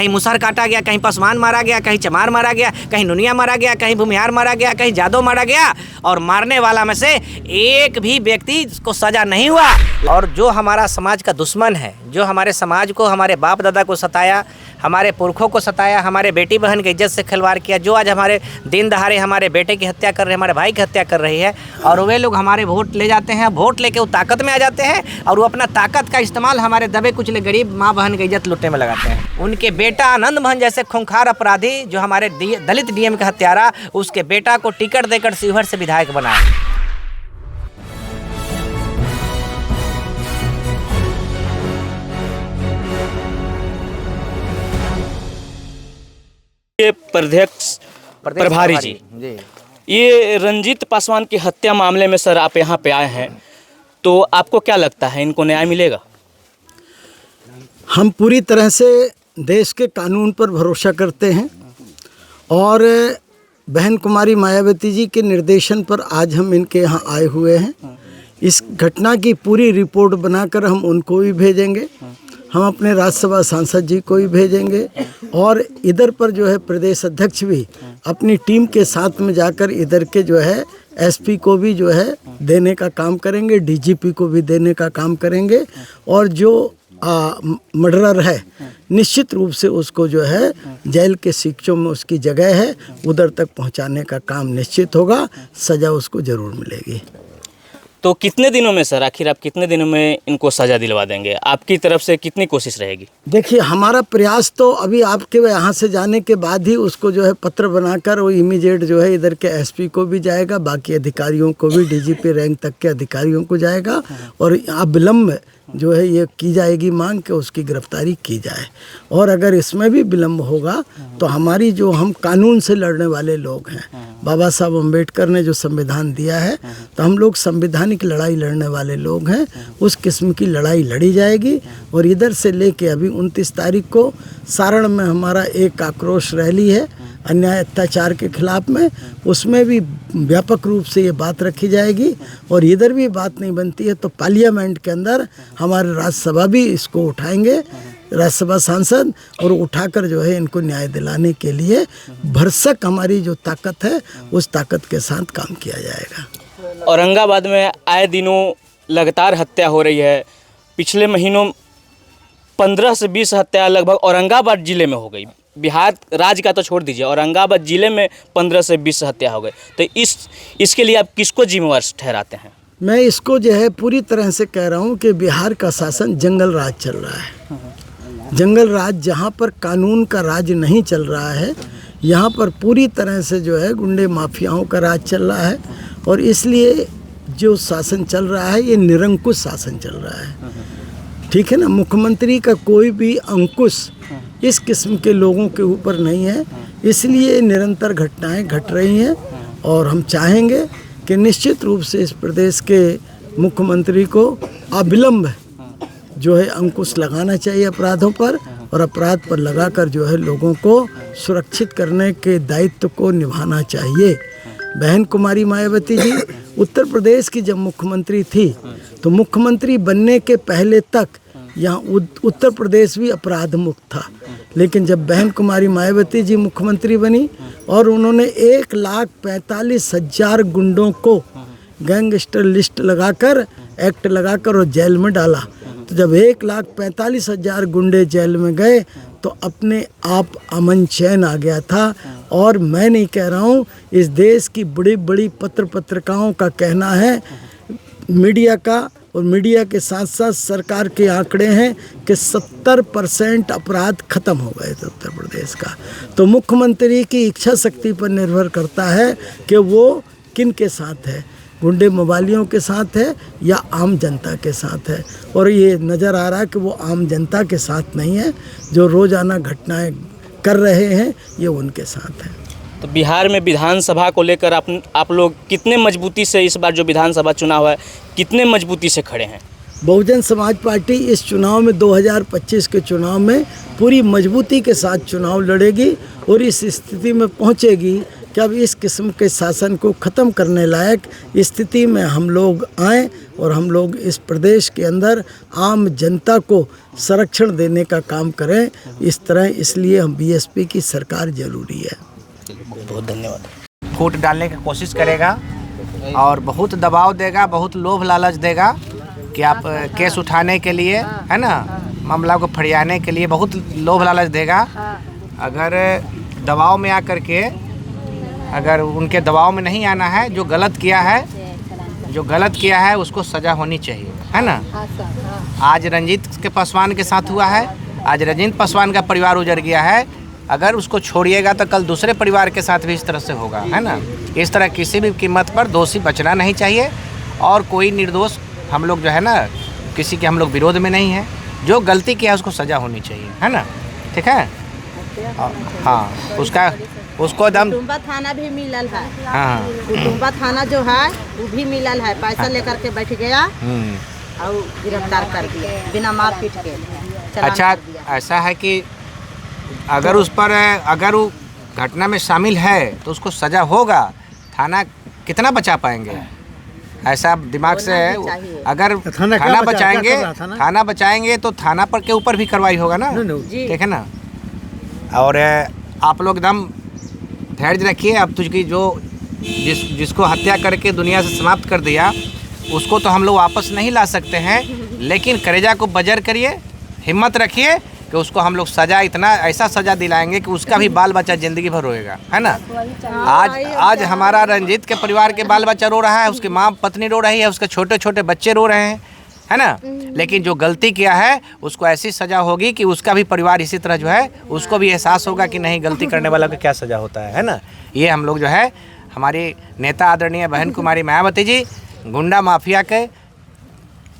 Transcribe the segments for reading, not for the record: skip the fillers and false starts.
कहीं मुसहर काटा गया, कहीं पासवान मारा गया, कहीं चमार मारा गया, कहीं नुनिया मारा गया, कहीं भूमिहार मारा गया, कहीं जादव मारा गया, और मारने वाला में से एक भी व्यक्ति को सजा नहीं हुआ। और जो हमारा समाज का दुश्मन है, जो हमारे समाज को, हमारे बाप दादा को सताया, हमारे पुरखों को सताया, हमारे बेटी बहन की इज्जत से खिलवाड़ किया, जो आज हमारे दिन दहाड़े हमारे बेटे की हत्या कर रहे हैं, हमारे भाई की हत्या कर रही है, और वे लोग हमारे वोट ले जाते हैं, वोट लेके वो ताकत में आ जाते हैं और वो अपना ताकत का इस्तेमाल हमारे दबे कुचले गरीब माँ बहन की इज्जत लुटने में लगाते हैं। उनके बेटा आनंद मोहन जैसे खूंखार अपराधी, जो हमारे दलित डीएम का हत्यारा, उसके बेटा को टिकट देकर शिवहर से विधायक बनाया। ये प्रभारी जी, ये रंजीत पासवान की हत्या मामले में सर आप यहाँ पे आए हैं, तो आपको क्या लगता है इनको न्याय मिलेगा? हम पूरी तरह से देश के कानून पर भरोसा करते हैं और बहन कुमारी मायावती जी के निर्देशन पर आज हम इनके यहाँ आए हुए हैं। इस घटना की पूरी रिपोर्ट बनाकर हम उनको भी भेजेंगे, हम अपने राज्यसभा सांसद जी को भी भेजेंगे, और इधर पर जो है प्रदेश अध्यक्ष भी अपनी टीम के साथ में जाकर इधर के जो है एसपी को भी जो है देने का काम करेंगे, डीजीपी को भी देने का काम करेंगे, और जो मर्डरर है निश्चित रूप से उसको जो है जेल के शिक्षों में उसकी जगह है, उधर तक पहुंचाने का काम निश्चित होगा, सज़ा उसको ज़रूर मिलेगी। तो कितने दिनों में सर, आखिर आप कितने दिनों में इनको सज़ा दिलवा देंगे? आपकी तरफ से कितनी कोशिश रहेगी? देखिए, हमारा प्रयास तो अभी आपके यहाँ से जाने के बाद ही उसको जो है पत्र बनाकर वो इमीडिएट जो है इधर के एसपी को भी जाएगा, बाकी अधिकारियों को भी, डीजीपी रैंक तक के अधिकारियों को जाएगा, और अविलंब जो है ये की जाएगी मांग कि उसकी गिरफ्तारी की जाए। और अगर इसमें भी विलम्ब होगा तो हमारी जो हम कानून से लड़ने वाले लोग हैं, बाबा साहब अम्बेडकर ने जो संविधान दिया है, तो हम लोग संवैधानिक लड़ाई लड़ने वाले लोग हैं, उस किस्म की लड़ाई लड़ी जाएगी। और इधर से लेके अभी 29 तारीख को सारण में हमारा एक आक्रोश रैली है अन्याय अत्याचार के खिलाफ में, उसमें भी व्यापक रूप से ये बात रखी जाएगी। और इधर भी बात नहीं बनती है तो पार्लियामेंट के अंदर हमारे राज्यसभा भी इसको उठाएंगे, राज्यसभा सांसद, और उठाकर जो है इनको न्याय दिलाने के लिए भरसक हमारी जो ताकत है उस ताकत के साथ काम किया जाएगा। औरंगाबाद में आए दिनों लगातार हत्या हो रही है। पिछले महीनों 15 से 20 हत्या लगभग औरंगाबाद ज़िले में हो गई। बिहार राज्य का तो छोड़ दीजिए, औरंगाबाद ज़िले में 15 से 20 हत्या हो गए। तो इसके लिए आप किसको जिम्मेवार ठहराते हैं? मैं इसको जो है पूरी तरह से कह रहा हूँ कि बिहार का शासन जंगल राज चल रहा है। जंगल राज, जहाँ पर कानून का राज नहीं चल रहा है, यहाँ पर पूरी तरह से जो है गुंडे माफियाओं का राज चल रहा है। और इसलिए जो शासन चल रहा है ये निरंकुश शासन चल रहा है, ठीक है ना। मुख्यमंत्री का कोई भी अंकुश इस किस्म के लोगों के ऊपर नहीं है, इसलिए निरंतर घटनाएं घट रही हैं। और हम चाहेंगे कि निश्चित रूप से इस प्रदेश के मुख्यमंत्री को अविलंब जो है अंकुश लगाना चाहिए अपराधों पर, और अपराध पर लगाकर जो है लोगों को सुरक्षित करने के दायित्व को निभाना चाहिए। बहन कुमारी मायावती जी उत्तर प्रदेश की जब मुख्यमंत्री थी तो मुख्यमंत्री बनने के पहले तक यहाँ उत्तर प्रदेश भी अपराध मुक्त था, लेकिन जब बहन कुमारी मायावती जी मुख्यमंत्री बनी और उन्होंने 1,45,000 गुंडों को गैंगस्टर लिस्ट लगाकर, एक्ट लगाकर और जेल में डाला, तो जब 1,45,000 गुंडे जेल में गए तो अपने आप अमन चैन आ गया था। और मैं नहीं कह रहा हूँ, इस देश की बड़ी बड़ी पत्रकारों का कहना है, मीडिया का, और मीडिया के साथ साथ सरकार के आंकड़े हैं कि 70% अपराध खत्म हो गए थे उत्तर प्रदेश का। तो मुख्यमंत्री की इच्छा शक्ति पर निर्भर करता है कि वो किन के साथ है, गुंडे मवालियों के साथ है या आम जनता के साथ है। और ये नज़र आ रहा है कि वो आम जनता के साथ नहीं है, जो रोज़ाना घटनाएं कर रहे हैं ये उनके साथ है। तो बिहार में विधानसभा को लेकर आप लोग कितने मजबूती से, इस बार जो विधानसभा चुनाव है, कितने मजबूती से खड़े हैं? बहुजन समाज पार्टी इस चुनाव में 2025 के चुनाव में पूरी मजबूती के साथ चुनाव लड़ेगी और इस स्थिति में पहुंचेगी कि अब इस किस्म के शासन को ख़त्म करने लायक स्थिति में हम लोग आएँ और हम लोग इस प्रदेश के अंदर आम जनता को संरक्षण देने का काम करें इस तरह। इसलिए हम बीएसपी की सरकार ज़रूरी है। बहुत धन्यवाद। फूट डालने की कोशिश करेगा और बहुत दबाव देगा, बहुत लोभ लालच देगा कि आप केस उठाने के लिए, है ना, मामला को फरियाने के लिए बहुत लोभ लालच देगा। अगर दबाव में आकर के, अगर उनके दबाव में नहीं आना है, जो गलत किया है उसको सज़ा होनी चाहिए, है ना। आज रंजीत के पासवान के साथ हुआ है, आज रंजीत पासवान का परिवार उजड़ गया है। अगर उसको छोड़िएगा तो कल दूसरे परिवार के साथ भी इस तरह से होगा, है ना। इस तरह किसी भी कीमत पर दोषी बचना नहीं चाहिए और कोई निर्दोष, हम लोग जो है ना किसी के हम लोग विरोध में नहीं है। जो गलती किया है उसको सज़ा होनी चाहिए, है ना। ठीक है। हाँ, उसको एकदम कुटुम्बा थाना भी मिलल है। हाँ, कुटुम्बा थाना जो है वो भी मिलल है, पैसा लेकर के बैठ गया और गिरफ्तार कर दिया बिना मारपीट के। चालान अच्छा, कर दिया। ऐसा है कि अगर उस पर, अगर वो घटना में शामिल है तो उसको सज़ा होगा। थाना कितना बचा पाएंगे, ऐसा दिमाग से अगर थाना बचाएंगे तो थाना पर के ऊपर भी कार्रवाई होगा ना। ठीक है ना। और आप लोग एकदम धैर्य रखिए। अब तुझकी जिसको हत्या करके दुनिया से समाप्त कर दिया उसको तो हम लोग वापस नहीं ला सकते हैं, लेकिन करेजा को बजर करिए, हिम्मत रखिए कि उसको हम लोग ऐसा सज़ा दिलाएंगे कि उसका भी बाल बच्चा ज़िंदगी भर रोएगा, है ना। आज हमारा रंजीत के परिवार के बाल बच्चा रो रहा है, उसकी माँ पत्नी रो रही है, उसके छोटे छोटे बच्चे रो रहे हैं, है ना। लेकिन जो गलती किया है उसको ऐसी सज़ा होगी कि उसका भी परिवार इसी तरह जो है उसको भी एहसास होगा कि नहीं, गलती करने वाला को क्या सज़ा होता है ना। ये हम लोग जो है, हमारी नेता आदरणीय बहन कुमारी मायावती जी गुंडा माफिया के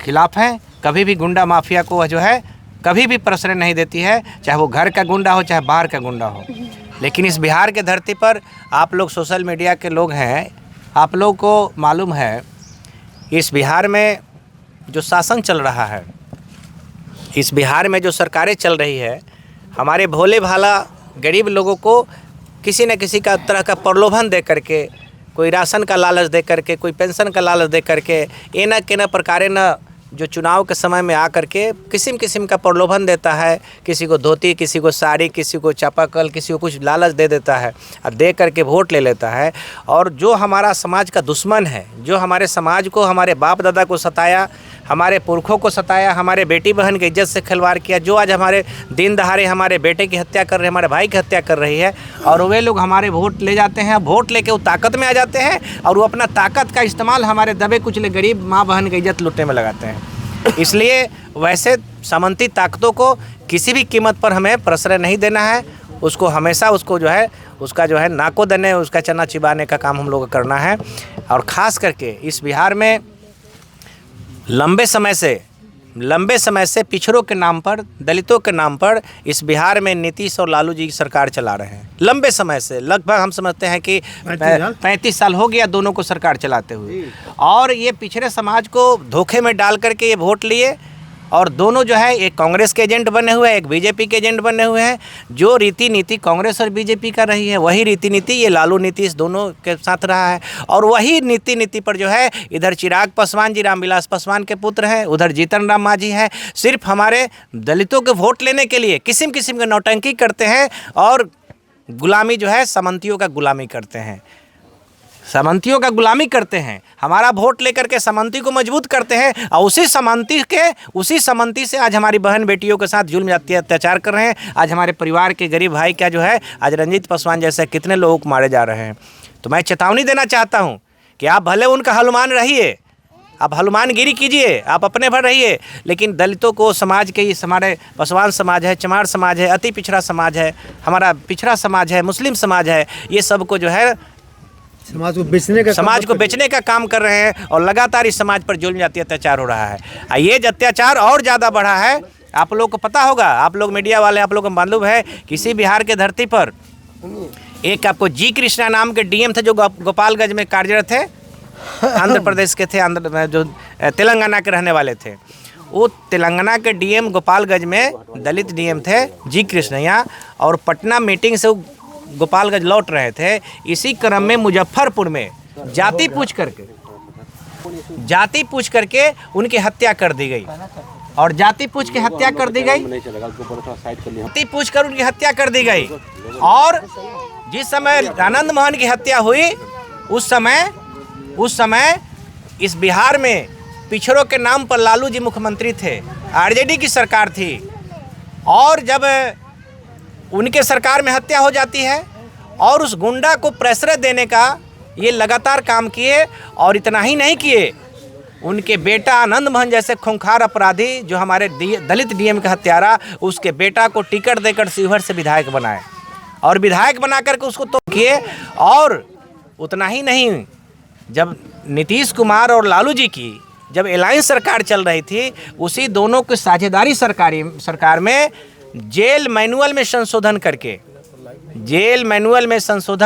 खिलाफ हैं। कभी भी गुंडा माफिया को जो है कभी भी प्रश्रय नहीं देती है, चाहे वो घर का गुंडा हो चाहे बाहर का गुंडा हो। लेकिन इस बिहार के धरती पर आप लोग सोशल मीडिया के लोग हैं, आप लोग को मालूम है इस बिहार में जो शासन चल रहा है, इस बिहार में जो सरकारें चल रही है, हमारे भोले भाला गरीब लोगों को किसी न किसी का तरह का प्रलोभन दे करके, कोई राशन का लालच दे करके, कोई पेंशन का लालच दे करके, ये न के न प्रकारे न जो चुनाव के समय में आकर के किस्म किस्म का प्रलोभन देता है। किसी को धोती, किसी को साड़ी, किसी को चापाकल, किसी को कुछ लालच दे देता है और दे करके वोट ले लेता है। और जो हमारा समाज का दुश्मन है, जो हमारे समाज को, हमारे बाप दादा को सताया, हमारे पुरखों को सताया, हमारे बेटी बहन की इज्जत से खिलवाड़ किया, जो आज हमारे दिन दहाड़े हमारे बेटे की हत्या कर रहे हैं, हमारे भाई की हत्या कर रही है, और वे लोग हमारे वोट ले जाते हैं। वोट लेके वो ताकत में आ जाते हैं और वो अपना ताकत का इस्तेमाल हमारे दबे कुचले गरीब माँ बहन की इज्जत लूटने में लगाते हैं। इसलिए वैसे सामंती ताकतों को किसी भी कीमत पर हमें प्रश्रय नहीं देना है। उसको हमेशा उसको जो है उसका जो है नाको दने, उसका चना चिबाने का काम हम लोग को करना है। और ख़ास करके इस बिहार में लंबे समय से पिछड़ों के नाम पर, दलितों के नाम पर इस बिहार में नीतीश और लालू जी की सरकार चला रहे हैं। लंबे समय से, लगभग हम समझते हैं कि 35 साल हो गया दोनों को सरकार चलाते हुए। और ये पिछड़े समाज को धोखे में डाल करके ये वोट लिए, और दोनों जो है एक कांग्रेस के एजेंट बने हुए हैं, एक बीजेपी के एजेंट बने हुए हैं। जो रीति नीति कांग्रेस और बीजेपी का रही है, वही रीति नीति ये लालू नीतीश दोनों के साथ रहा है। और वही नीति पर जो है इधर चिराग पासवान जी रामविलास पासवान के पुत्र हैं, उधर जीतन राम मांझी हैं। सिर्फ हमारे दलितों के वोट लेने के लिए किस्म किस्म के नौटंकी करते हैं और गुलामी जो है सामंतियों का गुलामी करते हैं, सामंतियों का गुलामी करते हैं। हमारा वोट लेकर के सामंती को मजबूत करते हैं और उसी सामंती से आज हमारी बहन बेटियों के साथ जुल्म जाती अत्याचार कर रहे हैं। आज हमारे परिवार के गरीब भाई क्या जो है आज रंजीत पासवान जैसे कितने लोगों को मारे जा रहे हैं। तो मैं चेतावनी देना चाहता हूं कि आप भले उनका हनुमान रहिए, आप हनुमानगिरी कीजिए, आप अपने भर रहिए, लेकिन दलितों को समाज के, हमारे पासवान समाज है, चमार समाज है, अति पिछड़ा समाज है, हमारा पिछड़ा समाज है, मुस्लिम समाज है, ये सबको जो है समाज को बेचने का काम कर रहे हैं। और लगातार इस समाज पर जुल्म जाती अत्याचार हो रहा है। ये अत्याचार और ज़्यादा बढ़ा है। आप लोग को पता होगा, आप लोग मीडिया वाले, आप लोग को मालूम है, किसी बिहार के धरती पर एक आपको जी कृष्णा नाम के डीएम थे जो गोपालगंज में कार्यरत थे, आंध्र प्रदेश के थे, जो तेलंगाना के रहने वाले थे। वो तेलंगाना के डीएम गोपालगंज में दलित डीएम थे जी कृष्णैया, और पटना मीटिंग से गोपालगंज लौट रहे थे, इसी क्रम में मुजफ्फरपुर में जाति पूछ करके उनकी हत्या कर दी गई। और जाति पूछ के हत्या कर दी गई, जाति पूछ कर उनकी हत्या कर दी गई। और जिस समय आनंद मोहन की हत्या हुई उस समय इस बिहार में पिछड़ों के नाम पर लालू जी मुख्यमंत्री थे, आरजेडी की सरकार थी। और जब उनके सरकार में हत्या हो जाती है और उस गुंडा को प्रश्रय देने का ये लगातार काम किए। और इतना ही नहीं किए, उनके बेटा आनंद मोहन जैसे खूंखार अपराधी जो हमारे दलित डीएम का हत्यारा, उसके बेटा को टिकट देकर शिवहर से विधायक बनाए और विधायक बना करके उसको तो किए। और उतना ही नहीं, जब नीतीश कुमार और लालू जी की जब अलायंस सरकार चल रही थी, उसी दोनों की साझेदारी सरकार में जेल मैनुअल में संशोधन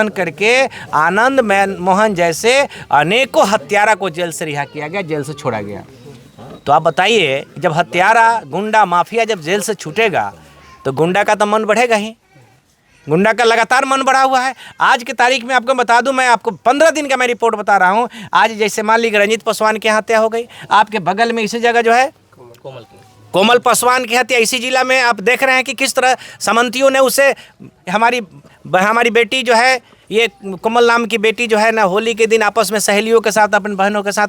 करके आनंद मोहन जैसे अनेकों हत्यारा को जेल से रिहा किया गया, जेल से छोड़ा गया। तो आप बताइए, जब हत्यारा, गुंडा, माफिया जब जेल से छूटेगा तो गुंडा का तो मन बढ़ेगा ही। गुंडा का लगातार मन बढ़ा हुआ है। आज की तारीख में आपको बता दूं, मैं आपको 15 दिन का मैं रिपोर्ट बता रहा हूं। आज जैसे मान लीजिए रंजीत पासवान की हत्या हो गई, आपके बगल में इसी जगह जो है कोमल पासवान की हत्या इसी जिला में आप देख रहे हैं कि किस तरह समंतियों ने उसे, हमारी बेटी जो है, ये कोमल नाम की बेटी जो है ना, होली के दिन आपस में सहेलियों के साथ, अपनी बहनों के साथ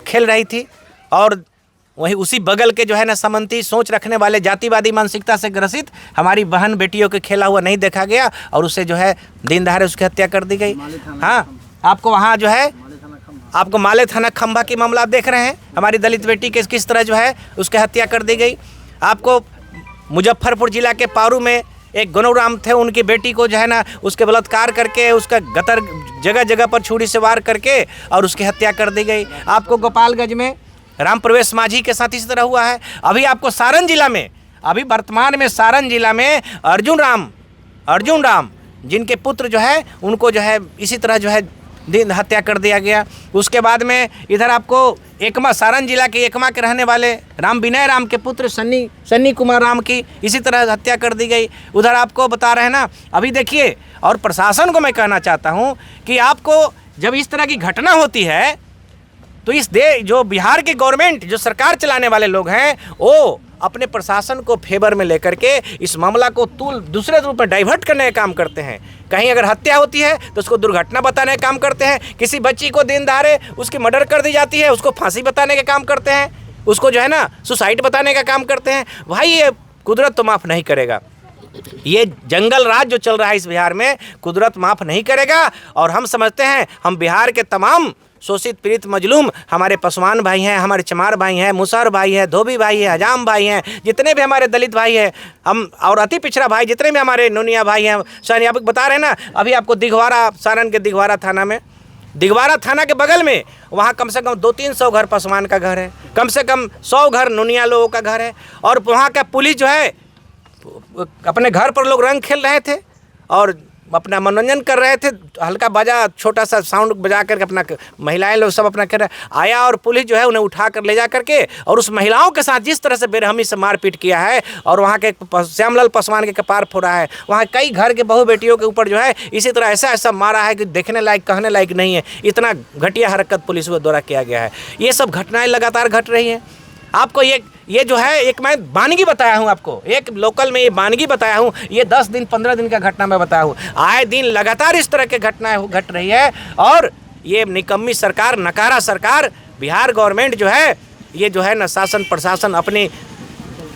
खेल रही थी। और वहीं उसी बगल के जो है ना समंती सोच रखने वाले, जातिवादी मानसिकता से ग्रसित हमारी बहन बेटियों के खेला हुआ नहीं देखा गया और उससे जो है दिन दहाड़े उसकी हत्या कर दी गई। हाँ, आपको वहाँ जो है, आपको माले थाना खंभा की मामला आप देख रहे हैं, हमारी दलित बेटी के किस तरह जो है उसकी हत्या कर दी गई। आपको मुजफ्फरपुर जिला के पारू में एक गनौराम थे, उनकी बेटी को जो है ना उसके बलात्कार करके, उसका गतर जगह जगह पर छुरी से वार करके और उसकी हत्या कर दी गई। आपको गोपालगंज में राम प्रवेश माझी के साथ इसी तरह हुआ है। अभी आपको सारण जिला में, अभी वर्तमान में सारण जिला में अर्जुन राम जिनके पुत्र जो है उनको जो है इसी तरह जो है दिन हत्या कर दिया गया। उसके बाद में इधर आपको एकमा, सारण जिला के एकमा के रहने वाले राम विनय राम के पुत्र सन्नी कुमार राम की इसी तरह हत्या कर दी गई। उधर आपको बता रहे हैं ना, अभी देखिए। और प्रशासन को मैं कहना चाहता हूँ कि आपको जब इस तरह की घटना होती है तो जो बिहार की गवर्नमेंट, जो सरकार चलाने वाले लोग हैं, वो अपने प्रशासन को फेवर में लेकर के इस मामला को दूसरे रूप में डाइवर्ट करने का काम करते हैं। कहीं अगर हत्या होती है तो उसको दुर्घटना बताने का काम करते हैं। किसी बच्ची को दिन दहाड़े उसकी मर्डर कर दी जाती है, उसको फांसी बताने का काम करते हैं, उसको जो है ना सुसाइड बताने का काम करते हैं। भाई, ये कुदरत तो माफ़ नहीं करेगा। ये जंगल राज जो चल रहा है इस बिहार में, कुदरत माफ़ नहीं करेगा। और हम समझते हैं, हम बिहार के तमाम शोषित पीड़ित मजलूम, हमारे पासवान भाई हैं, हमारे चमार भाई हैं, मुसहर भाई हैं, धोबी भाई हैं, हजाम भाई हैं, जितने भी हमारे दलित भाई हैं, हम और अति पिछड़ा भाई जितने भी हमारे नोनिया भाई हैं, सर आप बता रहे हैं ना, अभी आपको दिघवारा, सारण के दिघवारा थाना में, दिघवारा थाना के बगल में वहाँ कम से कम 200-300 घर पासवान का घर है, कम से कम 100 घर नोनिया लोगों का घर है। और वहाँ का पुलिस जो है अपने घर पर लोग रंग खेल रहे थे और अपना मनोरंजन कर रहे थे, हल्का बजा, छोटा सा साउंड बजा करके अपना महिलाएं लोग सब अपना कर आया और पुलिस जो है उन्हें उठा कर ले जा करके और उस महिलाओं के साथ जिस तरह से बेरहमी से मारपीट किया है और वहाँ के श्यामलाल पासवान के कपार फोड़ा है। वहाँ कई घर के बहू बेटियों के ऊपर जो है इसी तरह ऐसा मारा है कि देखने लायक, कहने लायक नहीं है। इतना घटिया हरकत पुलिस के द्वारा किया गया है। ये सब घटनाएँ लगातार घट रही हैं। आपको ये जो है एक मैं वानगी बताया हूँ, आपको एक लोकल में ये वानगी बताया हूँ, ये 10 दिन 15 दिन का घटना मैं बताया हूँ। आए दिन लगातार इस तरह के घटनाएं घट रही है और ये निकम्मी सरकार, नकारा सरकार, बिहार गवर्नमेंट जो है, ये जो है ना शासन प्रशासन अपनी,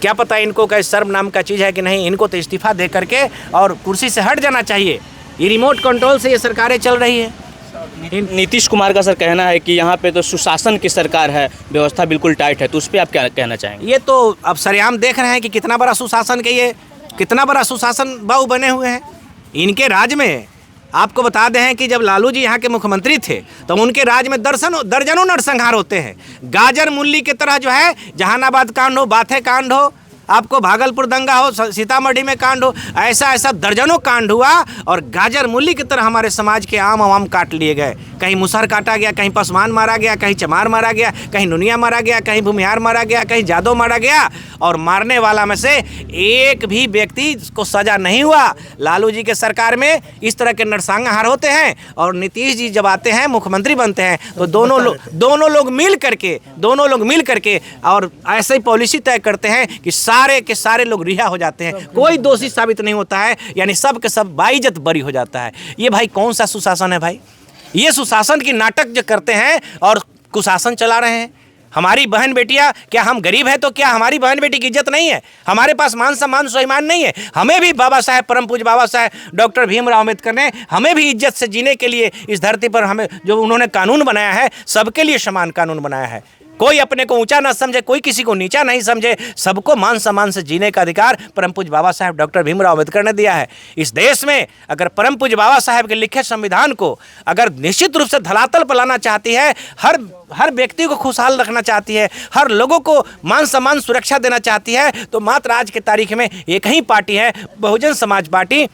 क्या पता इनको क्या शर्म नाम का चीज़ है कि नहीं, इनको तो इस्तीफा दे करके और कुर्सी से हट जाना चाहिए। ये रिमोट कंट्रोल से ये सरकारें चल रही है। नीतीश कुमार का सर कहना है कि यहाँ पे तो सुशासन की सरकार है, व्यवस्था बिल्कुल टाइट है, तो उस पर आप क्या कहना चाहेंगे? ये तो अब सरेआम देख रहे हैं कि कितना बड़ा सुशासन के, ये कितना बड़ा सुशासन बाबू बने हुए हैं इनके राज में। आपको बता दें कि जब लालू जी यहाँ के मुख्यमंत्री थे तो उनके राज में दर्जनों नरसंहार होते हैं। गाजर मूली की तरह जो है जहानाबाद कांड हो, बाथे कांड हो, आपको भागलपुर दंगा हो, सीतामढ़ी में कांड हो, ऐसा दर्जनों कांड हुआ और गाजर मूली की तरह हमारे समाज के आम आवाम काट लिए गए। कहीं मुसहर काटा गया, कहीं पसमान मारा गया, कहीं चमार मारा गया, कहीं नुनिया मारा गया, कहीं भूमिहार मारा गया, कहीं जादव मारा गया, और मारने वाला में से एक भी व्यक्ति को सजा नहीं हुआ। लालू जी के सरकार में इस तरह के नरसंहार होते हैं, और नीतीश जी जब आते हैं मुख्यमंत्री बनते हैं तो दोनों लोग मिल करके और ऐसे ही पॉलिसी तय करते हैं कि सारे के सारे लोग रिहा हो जाते हैं, कोई दोषी साबित नहीं होता है, यानी सब के सब बाइज्जत बरी हो जाता है। ये भाई कौन सा सुशासन है भाई? ये सुशासन की नाटक जो करते हैं और कुशासन चला रहे हैं। हमारी बहन बेटियां, क्या हम गरीब हैं तो क्या हमारी बहन बेटी की इज्जत नहीं है? हमारे पास मान सम्मान स्वाभिमान नहीं है? हमें भी बाबा साहेब, परम पूज्य बाबा साहेब डॉक्टर भीमराव अम्बेडकर ने हमें भी इज्जत से जीने के लिए इस धरती पर हमें जो उन्होंने कानून बनाया है, सबके लिए समान कानून बनाया है। कोई अपने को ऊंचा ना समझे, कोई किसी को नीचा नहीं समझे, सबको मान सम्मान से जीने का अधिकार परम पूज्य बाबा साहेब डॉक्टर भीमराव अम्बेडकर ने दिया है। इस देश में अगर परम पूज्य बाबा साहेब के लिखे संविधान को अगर निश्चित रूप से धरातल पर लाना चाहती है, हर व्यक्ति को खुशहाल रखना चाहती है, हर लोगों को मान सम्मान सुरक्षा देना चाहती है, तो मात्र आज की तारीख में एक ही पार्टी है, बहुजन समाज पार्टी,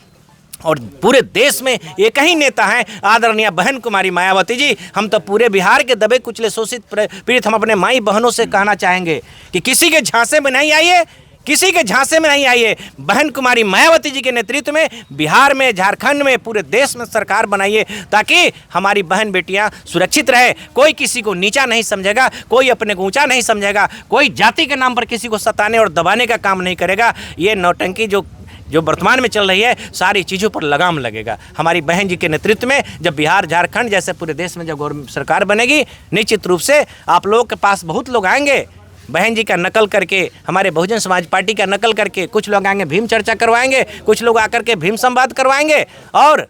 और पूरे देश में एक ही नेता हैं, आदरणीय बहन कुमारी मायावती जी। हम तो पूरे बिहार के दबे कुचले शोषित पीड़ित हम अपने माई बहनों से कहना चाहेंगे कि किसी के झांसे में नहीं आइए, किसी के झांसे में नहीं आइए। बहन कुमारी मायावती जी के नेतृत्व में बिहार में, झारखंड में, पूरे देश में सरकार बनाइए, ताकि हमारी बहन बेटियां सुरक्षित रहे। कोई किसी को नीचा नहीं समझेगा, कोई अपने को ऊंचा नहीं समझेगा, कोई जाति के नाम पर किसी को सताने और दबाने का काम नहीं करेगा। ये नौटंकी जो वर्तमान में चल रही है, सारी चीज़ों पर लगाम लगेगा। हमारी बहन जी के नेतृत्व में जब बिहार, झारखंड जैसे पूरे देश में जब सरकार बनेगी, निश्चित रूप से आप लोगों के पास बहुत लोग आएंगे बहन जी का नकल करके, हमारे बहुजन समाज पार्टी का नकल करके। कुछ लोग आएंगे भीम चर्चा करवाएंगे, कुछ लोग आकर के भीम संवाद करवाएंगे, और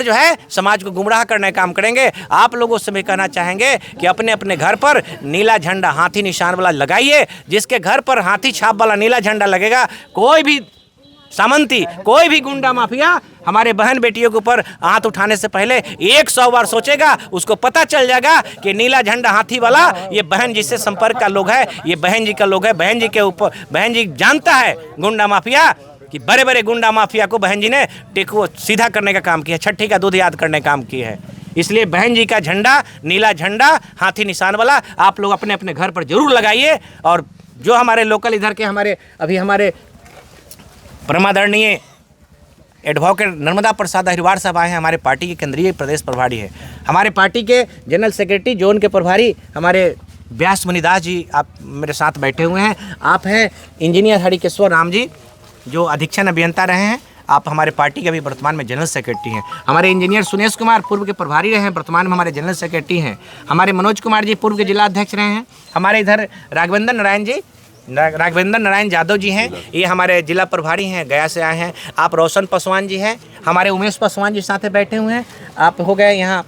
जो है समाज को गुमराह करने का काम करेंगे। आप लोगों से भी कहना चाहेंगे कि अपने अपने घर पर नीला झंडा, हाथी निशान वाला लगाइए। जिसके घर पर हाथी छाप वाला नीला झंडा लगेगा, कोई भी सामंती, कोई भी गुंडा माफिया हमारे बहन बेटियों के ऊपर हाथ उठाने से पहले 100 बार सोचेगा। उसको पता चल जाएगा कि नीला झंडा हाथी वाला ये बहन जी से संपर्क का लोग है, ये बहन जी का लोग है। बहन जी के ऊपर, बहन जी जानता है गुंडा माफिया कि बड़े बड़े गुंडा माफिया को बहन जी ने टेको सीधा करने का काम किया, छठी का दूध याद करने का काम किया है। इसलिए बहन जी का झंडा, नीला झंडा हाथी निशान वाला, आप लोग अपने अपने घर पर जरूर लगाइए। और जो हमारे लोकल इधर के हमारे परमादरणीय एडवोकेट नर्मदा प्रसाद अहिरवार साहब आए हैं, हमारे पार्टी के केंद्रीय प्रदेश प्रभारी है। हमारे पार्टी के जनरल सेक्रेटरी जोन के प्रभारी हमारे व्यास मुनिदास जी आप मेरे साथ बैठे हुए हैं। आप हैं इंजीनियर हरिकेश्वर राम जी, जो अधीक्षण अभियंता रहे हैं। आप हमारे पार्टी के अभी वर्तमान में जनरल सेक्रेटरी हैं। हमारे इंजीनियर सुनेश कुमार पूर्व के प्रभारी रहे हैं, वर्तमान में हमारे जनरल सेक्रेटरी हैं। हमारे मनोज कुमार जी पूर्व के जिला अध्यक्ष रहे हैं। हमारे इधर राघवेंद्र नारायण यादव जी हैं, ये हमारे जिला प्रभारी हैं, गया से आए हैं। आप रोशन पासवान जी हैं, हमारे उमेश पासवान जी साथ बैठे हुए हैं। आप हो गए यहाँ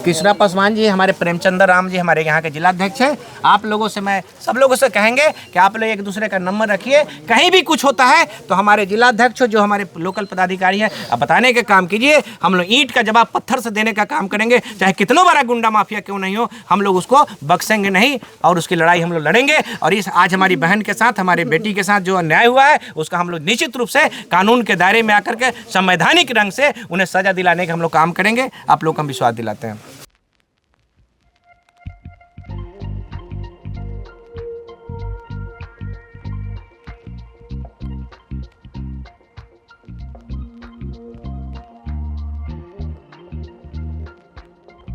कृष्णा पासवान जी, हमारे प्रेमचंद्र राम जी हमारे यहाँ के जिला अध्यक्ष हैं। आप लोगों से मैं सब लोगों से कहेंगे कि आप लोग एक दूसरे का नंबर रखिए। कहीं भी कुछ होता है तो हमारे जिला अध्यक्ष जो हमारे लोकल पदाधिकारी हैं, आप बताने का काम कीजिए। हम लोग ईंट का जवाब पत्थर से देने का काम करेंगे, चाहे कितना बड़ा गुंडा माफिया क्यों नहीं हो, हम लोग उसको बख्शेंगे नहीं और उसकी लड़ाई हम लोग लड़ेंगे। और इस आज हमारी बहन के साथ, हमारी बेटी के साथ जो अन्याय हुआ है, उसका हम लोग निश्चित रूप से कानून के दायरे में आकर के संवैधानिक ढंग से उन्हें सजा दिलाने का हम लोग काम करेंगे। आप लोग को हम विश्वास दिलाते हैं।